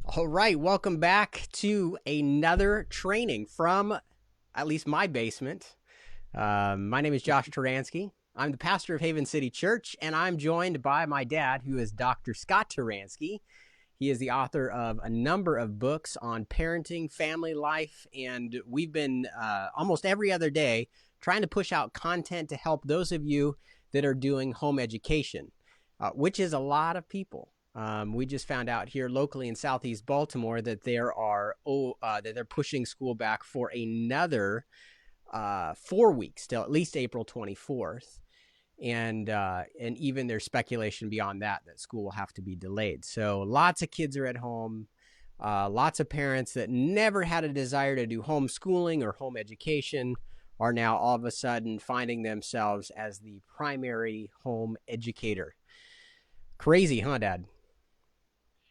All right, welcome back to another training from at least my basement. My name is Josh Taransky. I'm the pastor of Haven City Church, and I'm joined by my dad, who is Dr. Scott Taransky. He is the author of a number of books on parenting, family life, and we've been almost every other day trying to push out content to help those of you that are doing home education, which is a lot of people. We just found out here locally in Southeast Baltimore that they're pushing school back for another 4 weeks till at least April 24th, and even there's speculation beyond that school will have to be delayed. So lots of kids are at home. Lots of parents that never had a desire to do homeschooling or home education are now all of a sudden finding themselves as the primary home educator. Crazy, huh, Dad?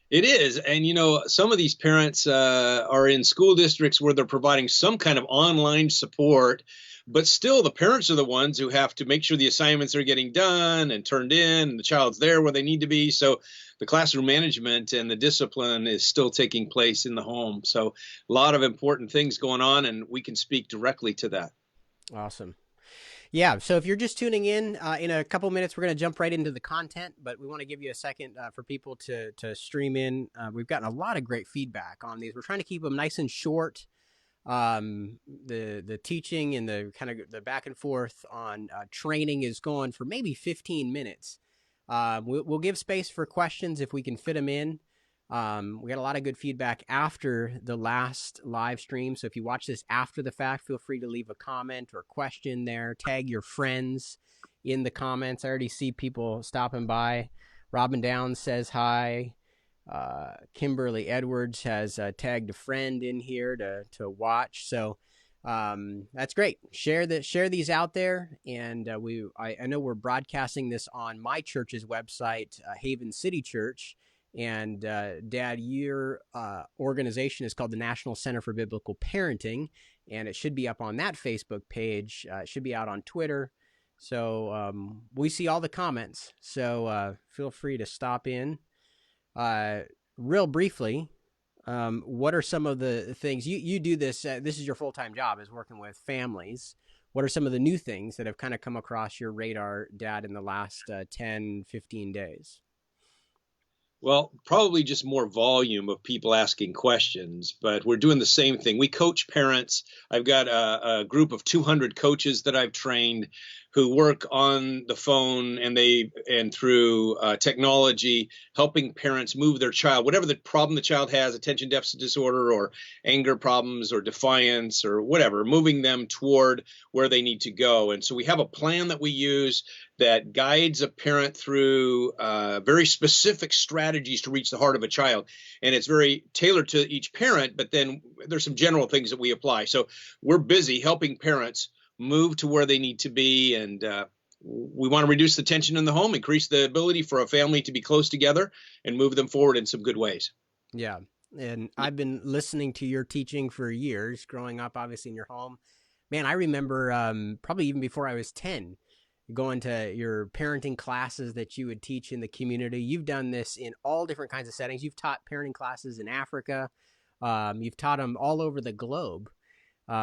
It is. And, some of these parents are in school districts where they're providing some kind of online support, but still the parents are the ones who have to make sure the assignments are getting done and turned in, and the child's there where they need to be. So the classroom management and the discipline is still taking place in the home. So a lot of important things going on, and we can speak directly to that. Awesome. Yeah, so if you're just tuning in a couple minutes, we're going to jump right into the content, but we want to give you a second for people to stream in. We've gotten a lot of great feedback on these. We're trying to keep them nice and short. The teaching and the kind of the back and forth on training is going for maybe 15 minutes. We'll give space for questions if we can fit them in. We got a lot of good feedback after the last live stream. So if you watch this after the fact, feel free to leave a comment or question there. Tag your friends in the comments. I already see people stopping by. Robin Downs says hi. Kimberly Edwards has tagged a friend in here to watch. So that's great. Share these out there, and I know we're broadcasting this on my church's website, Haven City Church. And Dad, your organization is called the National Center for Biblical Parenting, and it should be up on that Facebook page. It should be out on Twitter. So we see all the comments. So feel free to stop in. Real briefly, what are some of the things you do this? This is your full-time job, is working with families. What are some of the new things that have kind of come across your radar, Dad, in the last 10, 15 days? Well, probably just more volume of people asking questions, but we're doing the same thing. We coach parents. I've got a group of 200 coaches that I've trained who work on the phone and through technology, helping parents move their child, whatever the problem the child has, attention deficit disorder or anger problems or defiance or whatever, moving them toward where they need to go. And so we have a plan that we use that guides a parent through very specific strategies to reach the heart of a child. And it's very tailored to each parent, but then there's some general things that we apply. So we're busy helping parents move to where they need to be. And we want to reduce the tension in the home, increase the ability for a family to be close together, and move them forward in some good ways. Yeah. And I've been listening to your teaching for years, growing up, obviously, in your home. Man, I remember probably even before I was 10, going to your parenting classes that you would teach in the community. You've done this in all different kinds of settings. You've taught parenting classes in Africa. You've taught them all over the globe.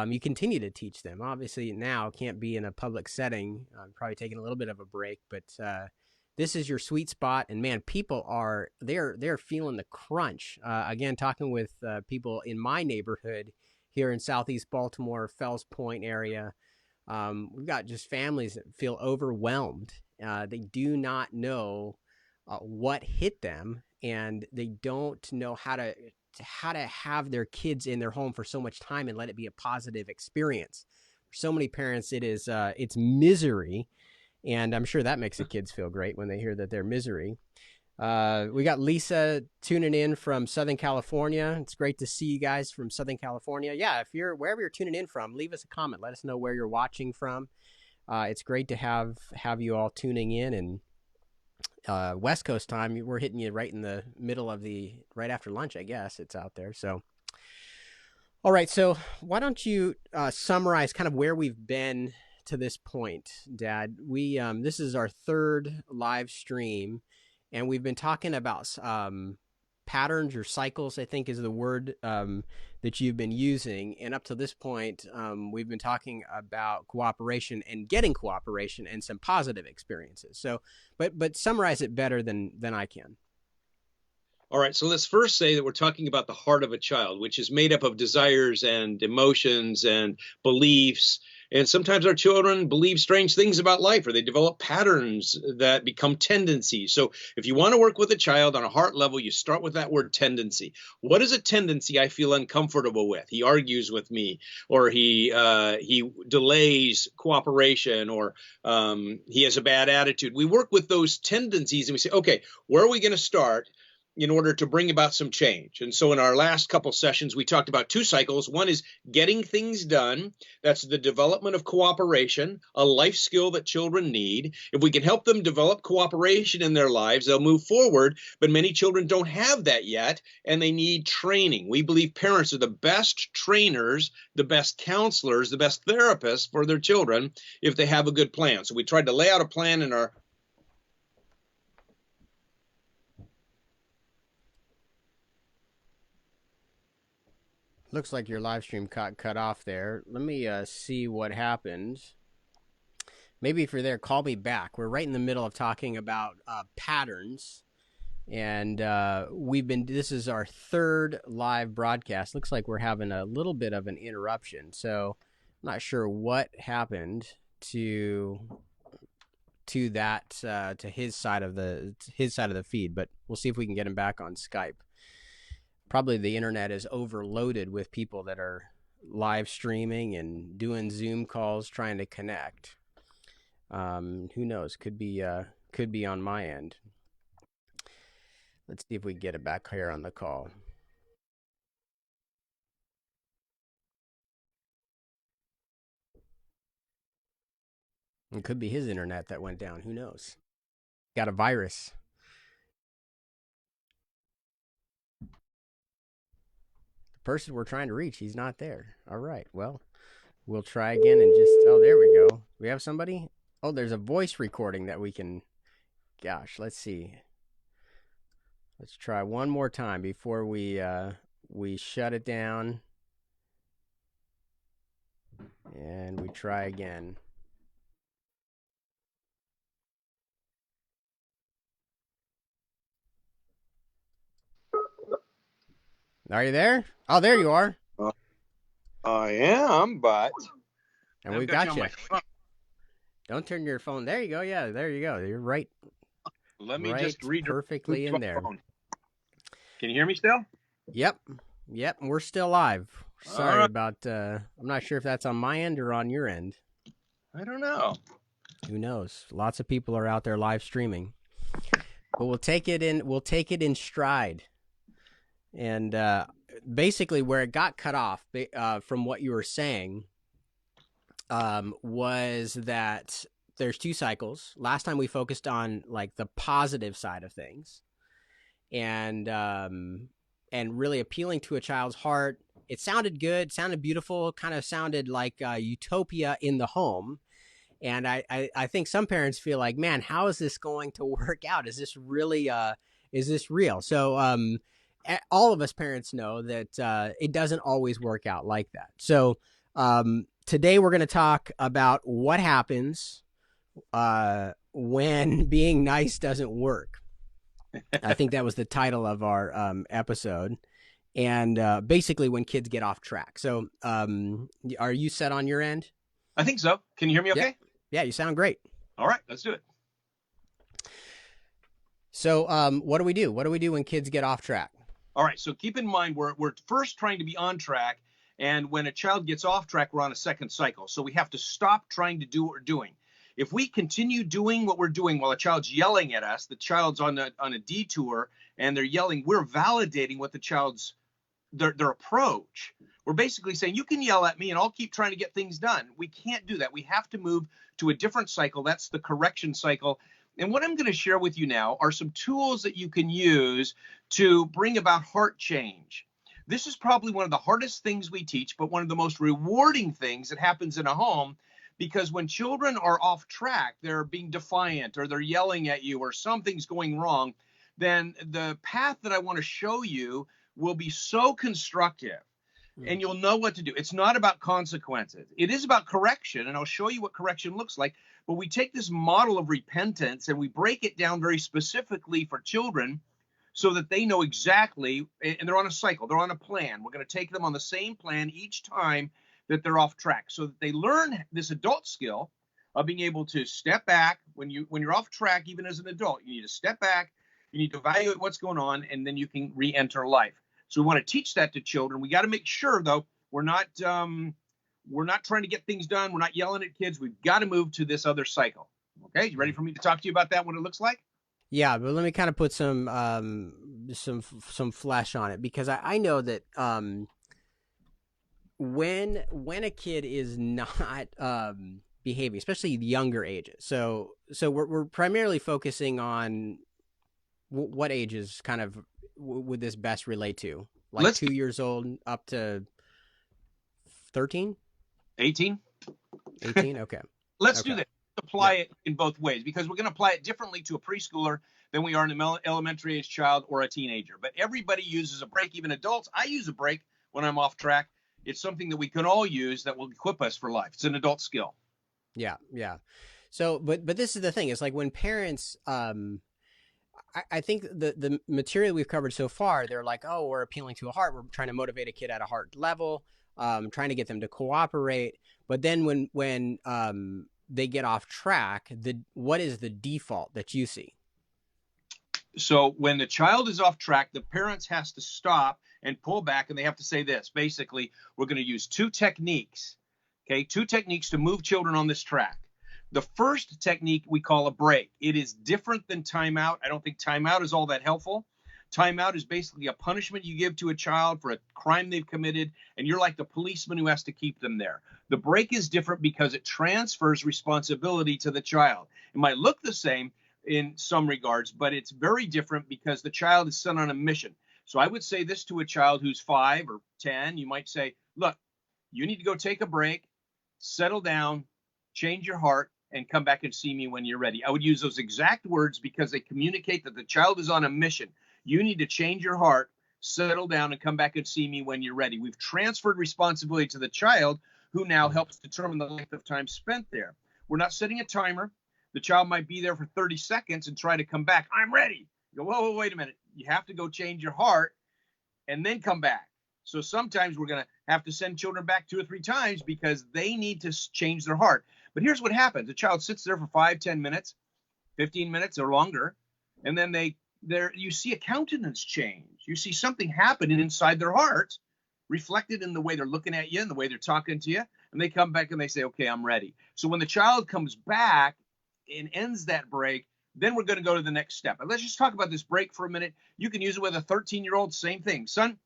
You continue to teach them. Obviously, now can't be in a public setting. Probably taking a little bit of a break, but this is your sweet spot. And man, people they're feeling the crunch. Again, talking with people in my neighborhood here in Southeast Baltimore, Fells Point area. We've got just families that feel overwhelmed. They do not know what hit them, and they don't know how to have their kids in their home for so much time and let it be a positive experience. For so many parents, it's misery, and I'm sure that makes the kids feel great when they hear that they're misery. We got Lisa tuning in from Southern California. It's great to see you guys from Southern California. Yeah, if you're wherever you're tuning in from, leave us a comment. Let us know where you're watching from. It's great to have you all tuning in. And West Coast time, we're hitting you right in the middle of right after lunch, I guess it's out there. So, all right. So why don't you summarize kind of where we've been to this point, Dad? This is our third live stream. and we've been talking about patterns or cycles, I think is the word that you've been using. And up to this point, we've been talking about cooperation and getting cooperation and some positive experiences. So, but summarize it better than I can. All right, so let's first say that we're talking about the heart of a child, which is made up of desires and emotions and beliefs. And sometimes our children believe strange things about life, or they develop patterns that become tendencies. So if you want to work with a child on a heart level, you start with that word tendency. What is a tendency I feel uncomfortable with? He argues with me, or he delays cooperation, or he has a bad attitude. We work with those tendencies and we say, okay, where are we going to start in order to bring about some change? And so in our last couple sessions, we talked about two cycles. One is getting things done. That's the development of cooperation, a life skill that children need. If we can help them develop cooperation in their lives, they'll move forward. But many children don't have that yet, and they need training. We believe parents are the best trainers, the best counselors, the best therapists for their children if they have a good plan. So we tried to lay out a plan in our Looks like your live stream got cut off there. Let me see what happened. Maybe if you're there, call me back. We're right in the middle of talking about patterns. And this is our third live broadcast. Looks like we're having a little bit of an interruption. So I'm not sure what happened to that, to his side of the feed, but we'll see if we can get him back on Skype. Probably the internet is overloaded with people that are live streaming and doing Zoom calls trying to connect. Who knows? Could be on my end. Let's see if we can get it back here on the call. It could be his internet that went down. Who knows? Got a virus. The person we're trying to reach, he's not there. All right. Well, we'll try again and just. Oh, there we go. We have somebody. Oh, there's a voice recording that we can. Gosh, let's see. Let's try one more time before we shut it down. And we try again. Are you there? Oh, there you are. I am, but and we've got you. Don't turn your phone. There you go. Yeah, there you go. You're right. Let me just read perfectly in there. Phone. Can you hear me still? Yep. We're still live. Sorry about. I'm not sure if that's on my end or on your end. I don't know. Who knows? Lots of people are out there live streaming, but we'll take it in stride. And basically, where it got cut off from what you were saying was that there's two cycles. Last time we focused on like the positive side of things, and really appealing to a child's heart. It sounded good, sounded beautiful, kind of sounded like utopia in the home. And I think some parents feel like, man, how is this going to work out? Is this really is this real? So all of us parents know that it doesn't always work out like that. So today we're going to talk about what happens when being nice doesn't work. I think that was the title of our episode. And basically when kids get off track. So are you set on your end? I think so. Can you hear me okay? Yep. Yeah, you sound great. All right, let's do it. So what do we do? What do we do when kids get off track? All right, so keep in mind we're first trying to be on track, and when a child gets off track, we're on a second cycle. So we have to stop trying to do what we're doing. If we continue doing what we're doing while a child's yelling at us, the child's on a detour and they're yelling, we're validating what the child's their approach. We're basically saying, you can yell at me and I'll keep trying to get things done. We can't do that. We have to move to a different cycle. That's the correction cycle. And what I'm going to share with you now are some tools that you can use to bring about heart change. This is probably one of the hardest things we teach, but one of the most rewarding things that happens in a home, because when children are off track, they're being defiant or they're yelling at you or something's going wrong, then the path that I want to show you will be so constructive Mm. and you'll know what to do. It's not about consequences. It is about correction, and I'll show you what correction looks like. But we take this model of repentance and we break it down very specifically for children so that they know exactly, and they're on a cycle, they're on a plan. We're going to take them on the same plan each time that they're off track so that they learn this adult skill of being able to step back when you're off track, even as an adult. You need to step back, you need to evaluate what's going on, and then you can re-enter life. So we want to teach that to children. We got to make sure, though, we're not trying to get things done. We're not yelling at kids. We've got to move to this other cycle. Okay, you ready Mm. for me to talk to you about that? What it looks like? Yeah, but let me kind of put some flesh on it, because I know that when a kid is not behaving, especially younger ages. So we're primarily focusing on what ages kind of would this best relate to? Like Let's 2 years old up to 13, 18. 18? Okay. Let's do Okay. that. Yeah. Apply it in both ways because we're going to apply it differently to a preschooler than we are in an elementary age child or a teenager. But everybody uses a break, even adults. I use a break when I'm off track. It's something that we can all use that will equip us for life. It's an adult skill. Yeah. Yeah. So, but this is the thing. It's like when parents, I think the material we've covered so far, they're like, oh, we're appealing to a heart. We're trying to motivate a kid at a heart level, trying to get them to cooperate. But then when they get off track, what is the default that you see? So when the child is off track, the parents has to stop and pull back, and they have to say this. Basically, we're going to use two techniques. Okay, two techniques to move children on this track. The first technique we call a break. It is different than timeout. I don't think timeout is all that helpful. Timeout is basically a punishment you give to a child for a crime they've committed, and you're like the policeman who has to keep them there. The break is different because it transfers responsibility to the child. It might look the same in some regards, but it's very different because the child is sent on a mission. So I would say this to a child who's 5 or 10. You might say, look, you need to go take a break, settle down, change your heart, and come back and see me when you're ready. I would use those exact words because they communicate that the child is on a mission. You need to change your heart, settle down, and come back and see me when you're ready. We've transferred responsibility to the child, who now Mm. helps determine the length of time spent there. We're not setting a timer. The child might be there for 30 seconds and try to come back. I'm ready. You go, whoa, wait a minute. You have to go change your heart and then come back. So sometimes we're going to have to send children back 2 or 3 times because they need to change their heart. But here's what happens. The child sits there for 5, 10 minutes, 15 minutes or longer, and then you see a countenance change. You see something happening inside their heart, reflected in the way they're looking at you and the way they're talking to you. And they come back and they say, okay, I'm ready. So when the child comes back and ends that break, then we're going to go to the next step. And let's just talk about this break for a minute. You can use it with a 13-year-old, same thing. Son,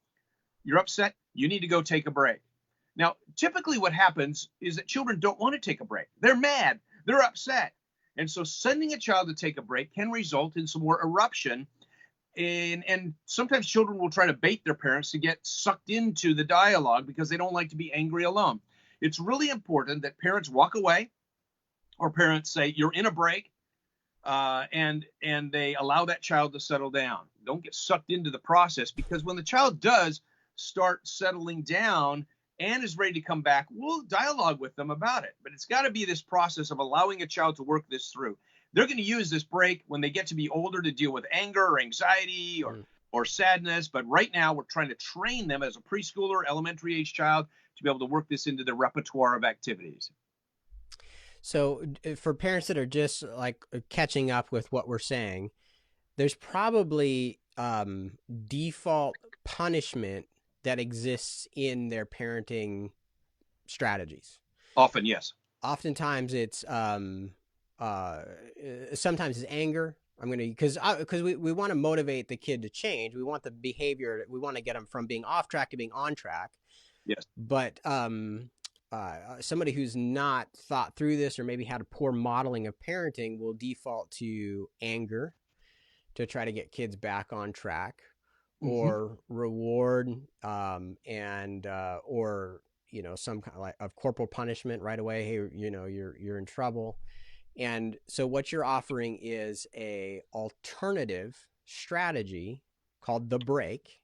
you're upset. You need to go take a break. Now, typically what happens is that children don't want to take a break. They're mad. They're upset. And so sending a child to take a break can result in some more eruption. And sometimes children will try to bait their parents to get sucked into the dialogue because they don't like to be angry alone. It's really important that parents walk away or parents say, you're in a break, and they allow that child to settle down. Don't get sucked into the process, because when the child does start settling down and is ready to come back, we'll dialogue with them about it. But it's got to be this process of allowing a child to work this through. They're going to use this break when they get to be older to deal with anger or anxiety Mm. or sadness. But right now, we're trying to train them as a preschooler, elementary age child to be able to work this into their repertoire of activities. So for parents that are just like catching up with what we're saying, there's probably default punishment that exists in their parenting strategies. Often, yes. Oftentimes it's uh, sometimes it's anger. I'm gonna because we want to motivate the kid to change. We want the behavior. We want to get them from being off track to being on track. Yes. But somebody who's not thought through this or maybe had a poor modeling of parenting will default to anger to try to get kids back on track, Mm-hmm. or reward, and or some kind of, like, of corporal punishment right away. Hey, you're in trouble. And so what you're offering is a alternative strategy called the break.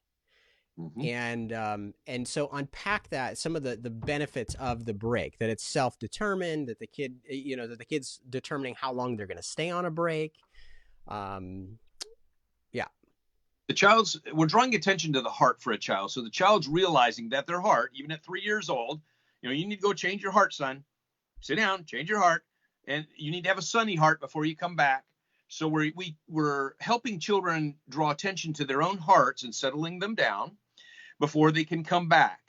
Hmm. And so unpack that, some of the benefits of the break, that it's self-determined, that the kid, that the kid's determining how long they're going to stay on a break. um yeah. We're drawing attention to the heart for a child. So the child's realizing that their heart, even at 3 years old, you need to go change your heart, son. Sit down, change your heart, and you need to have a sunny heart before you come back. So we're helping children draw attention to their own hearts and settling them down before they can come back.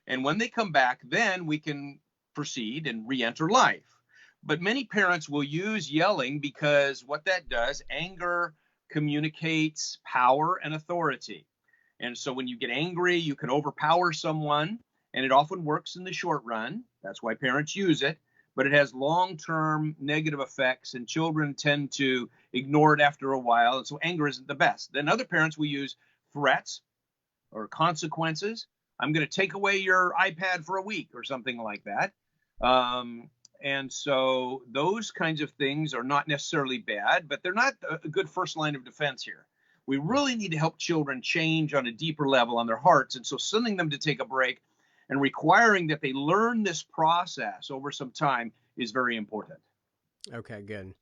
And when they come back, then we can proceed and re-enter life. But many parents will use yelling because what that does, anger communicates power and authority. And so when you get angry, you can overpower someone, and it often works in the short run. That's why parents use it, but it has long-term negative effects, and children tend to ignore it after a while. And so anger isn't the best. Then other parents will use threats or consequences. I'm going to take away your iPad for a week or something like that. Um, and so those kinds of things are not necessarily bad, but they're not a good first line of defense here. We really need to help children change on a deeper level on their hearts. And so sending them to take a break and requiring that they learn this process over some time is very important. Okay, good.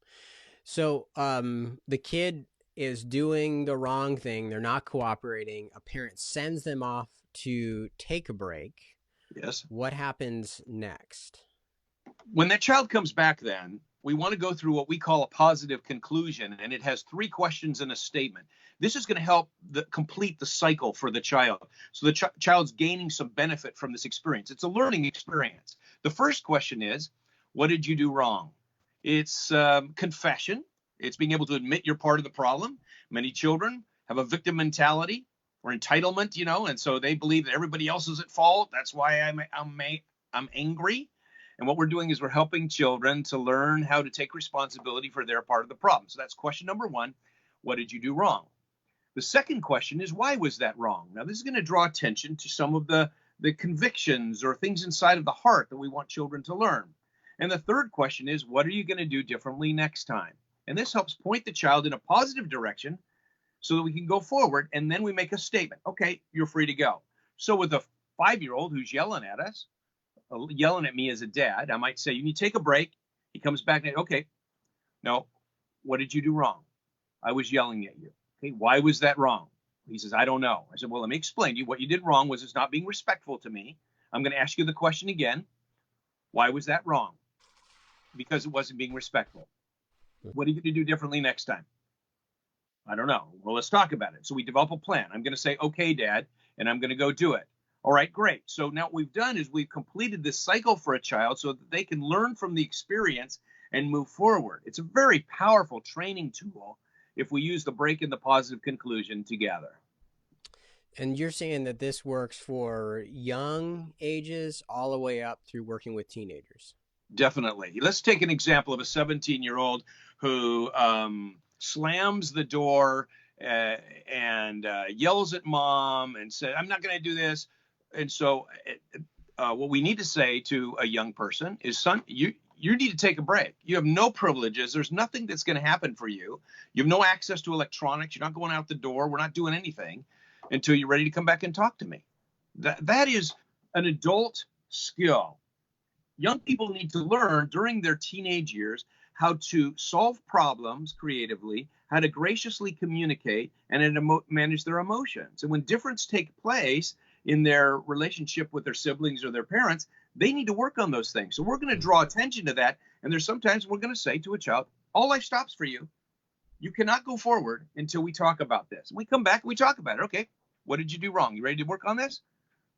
So the kid is doing the wrong thing, they're not cooperating, a parent sends them off to take a break. Yes. What happens next? When that child comes back, then we want to go through what we call a positive conclusion, and it has 3 questions and a statement. This is going to help complete the cycle for the child. So the child's gaining some benefit from this experience. It's a learning experience. The first question is, what did you do wrong? It's confession. It's being able to admit you're part of the problem. Many children have a victim mentality or entitlement, and so they believe that everybody else is at fault. That's why I'm angry. And what we're doing is we're helping children to learn how to take responsibility for their part of the problem. So that's question number 1. What did you do wrong? The second question is, why was that wrong? Now, this is going to draw attention to some of the convictions or things inside of the heart that we want children to learn. And the third question is, what are you going to do differently next time? And this helps point the child in a positive direction so that we can go forward. And then we make a statement. Okay, you're free to go. So with a 5-year-old who's yelling at us, yelling at me as a dad, I might say, you need to take a break. He comes back and, okay, no, what did you do wrong? I was yelling at you. Okay, why was that wrong? He says, I don't know. I said, well, let me explain to you. What you did wrong was it's not being respectful to me. I'm going to ask you the question again. Why was that wrong? Because it wasn't being respectful. What are you going to do differently next time? I don't know. Well, let's talk about it. So we develop a plan. I'm going to say, okay, Dad, and I'm going to go do it. All right, great. So now what we've done is we've completed this cycle for a child so that they can learn from the experience and move forward. It's a very powerful training tool if we use the break and the positive conclusion together. And you're saying that this works for young ages all the way up through working with teenagers? Definitely. Let's take an example of a 17-year-old who slams the door and yells at mom and said, I'm not going to do this. And so what we need to say to a young person is, son, you need to take a break. You have no privileges. There's nothing that's going to happen for you. You have no access to electronics. You're not going out the door. We're not doing anything until you're ready to come back and talk to me. That is an adult skill. Young people need to learn during their teenage years how to solve problems creatively, how to graciously communicate, and to manage their emotions. And when difference take place in their relationship with their siblings or their parents, they need to work on those things. So we're going to draw attention to that. And there's sometimes we're going to say to a child, all life stops for you. You cannot go forward until we talk about this. And we come back and we talk about it. Okay, what did you do wrong? You ready to work on this?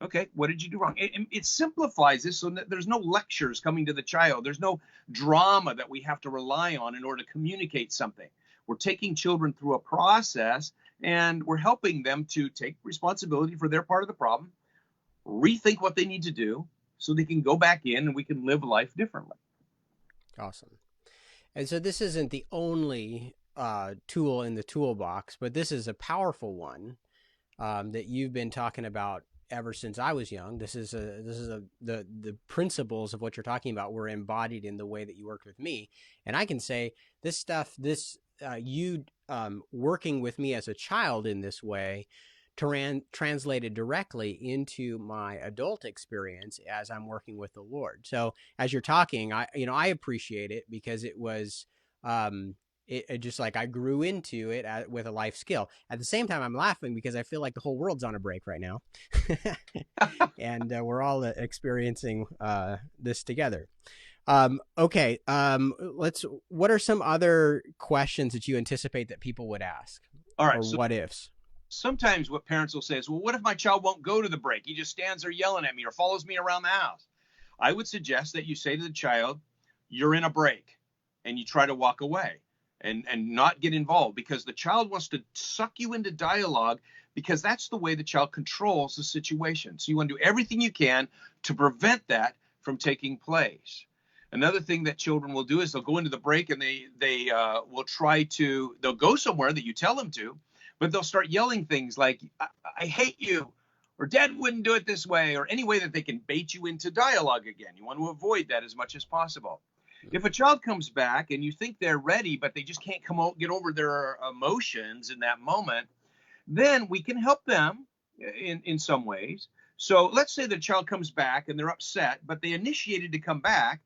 Okay, what did you do wrong? It simplifies this so that there's no lectures coming to the child. There's no drama that we have to rely on in order to communicate something. We're taking children through a process and we're helping them to take responsibility for their part of the problem, rethink what they need to do so they can go back in and we can live life differently. Awesome. And so this isn't the only tool in the toolbox, but this is a powerful one that you've been talking about ever since I was young. The principles of what you're talking about were embodied in the way that you worked with me. And I can say this stuff, you working with me as a child in this way translated directly into my adult experience as I'm working with the Lord. So as you're talking, I appreciate it because it was, it just like I grew into it with a life skill. At the same time, I'm laughing because I feel like the whole world's on a break right now, and we're all experiencing this together. Okay, let's. What are some other questions that you anticipate that people would ask, All or right. So what ifs? sometimes what parents will say is, well, what if my child won't go to the break? He just stands there yelling at me or follows me around the house. I would suggest that you say to the child, you're in a break, and you try to walk away and not get involved, because the child wants to suck you into dialogue, because that's the way the child controls the situation. So you want to do everything you can to prevent that from taking place. Another thing that children will do is they'll go into the break and they will try to, they'll go somewhere that you tell them to, but they'll start yelling things like, I hate you, or Dad wouldn't do it this way, or any way that they can bait you into dialogue again. You want to avoid that as much as possible. If a child comes back and you think they're ready, but they just can't get over their emotions in that moment, then we can help them in some ways. So let's say the child comes back and they're upset, but they initiated to come back.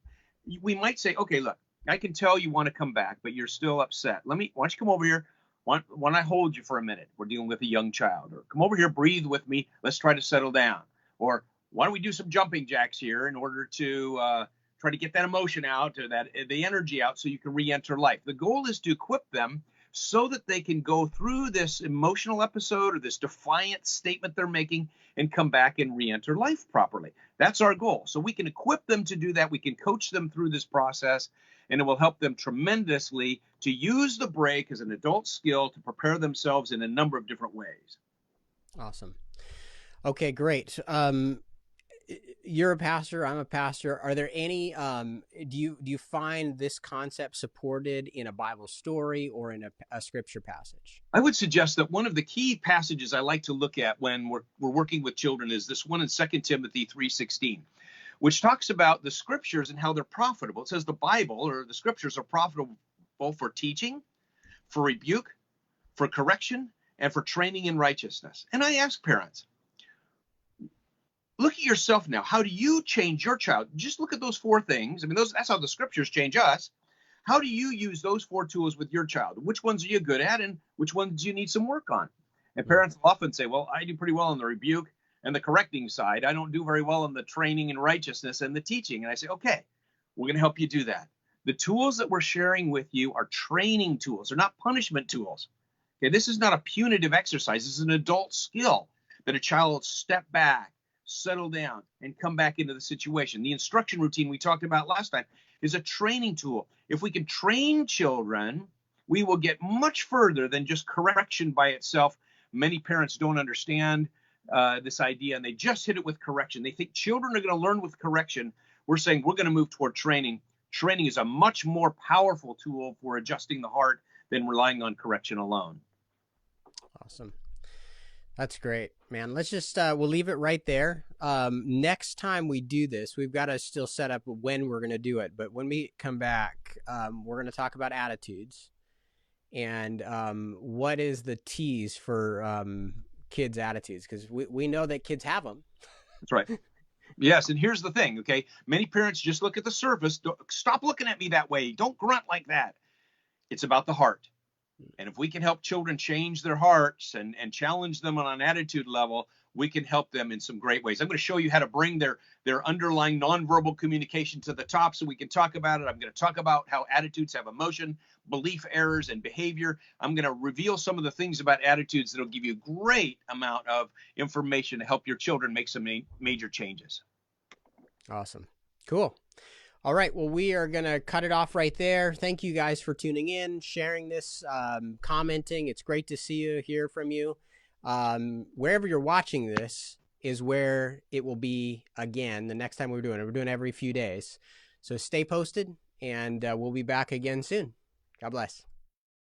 We might say, okay, look, I can tell you want to come back, but you're still upset. Why don't you come over here? Why don't I hold you for a minute? We're dealing with a young child. Or come over here, breathe with me. Let's try to settle down. Or why don't we do some jumping jacks here in order to try to get that emotion out, or the energy out, so you can re-enter life. The goal is to equip them so that they can go through this emotional episode or this defiant statement they're making and come back and re-enter life properly. That's our goal. So we can equip them to do that. We can coach them through this process, and it will help them tremendously to use the break as an adult skill to prepare themselves in a number of different ways. Awesome. Okay, great. You're a pastor. I'm a pastor. Are there any? Do you find this concept supported in a Bible story or in a scripture passage? I would suggest that one of the key passages I like to look at when we're working with children is this one in 2 Timothy 3:16, which talks about the scriptures and how they're profitable. It says the Bible or the scriptures are profitable for teaching, for rebuke, for correction, and for training in righteousness. And I ask parents, look at yourself now. How do you change your child? Just look at those four things. I mean, that's how the scriptures change us. How do you use those four tools with your child? Which ones are you good at, and which ones do you need some work on? And parents will often say, well, I do pretty well on the rebuke and the correcting side. I don't do very well on the training in righteousness and the teaching. And I say, okay, we're going to help you do that. The tools that we're sharing with you are training tools. They're not punishment tools. Okay, this is not a punitive exercise. This is an adult skill that a child will step back, settle down, and come back into the situation. The instruction routine we talked about last time is a training tool. If we can train children, we will get much further than just correction by itself. Many parents don't understand this idea, and they just hit it with correction. They think children are going to learn with correction. We're saying we're going to move toward training. Training is a much more powerful tool for adjusting the heart than relying on correction alone. Awesome. That's great, man. Let's just, we'll leave it right there. Next time we do this, we've got to still set up when we're going to do it. But when we come back, we're going to talk about attitudes and what is the tease for kids' attitudes, because we know that kids have them. That's right. Yes, and here's the thing, okay? Many parents just look at the surface. Stop looking at me that way. Don't grunt like that. It's about the heart. And if we can help children change their hearts and challenge them on an attitude level, we can help them in some great ways. I'm going to show you how to bring their underlying nonverbal communication to the top so we can talk about it. I'm going to talk about how attitudes have emotion, belief errors, and behavior. I'm going to reveal some of the things about attitudes that will give you a great amount of information to help your children make some major changes. Awesome. Cool. All right. Well, we are going to cut it off right there. Thank you guys for tuning in, sharing this, commenting. It's great to see you, hear from you. Wherever you're watching this is where it will be again the next time we're doing it. We're doing it every few days. So stay posted, and we'll be back again soon. God bless.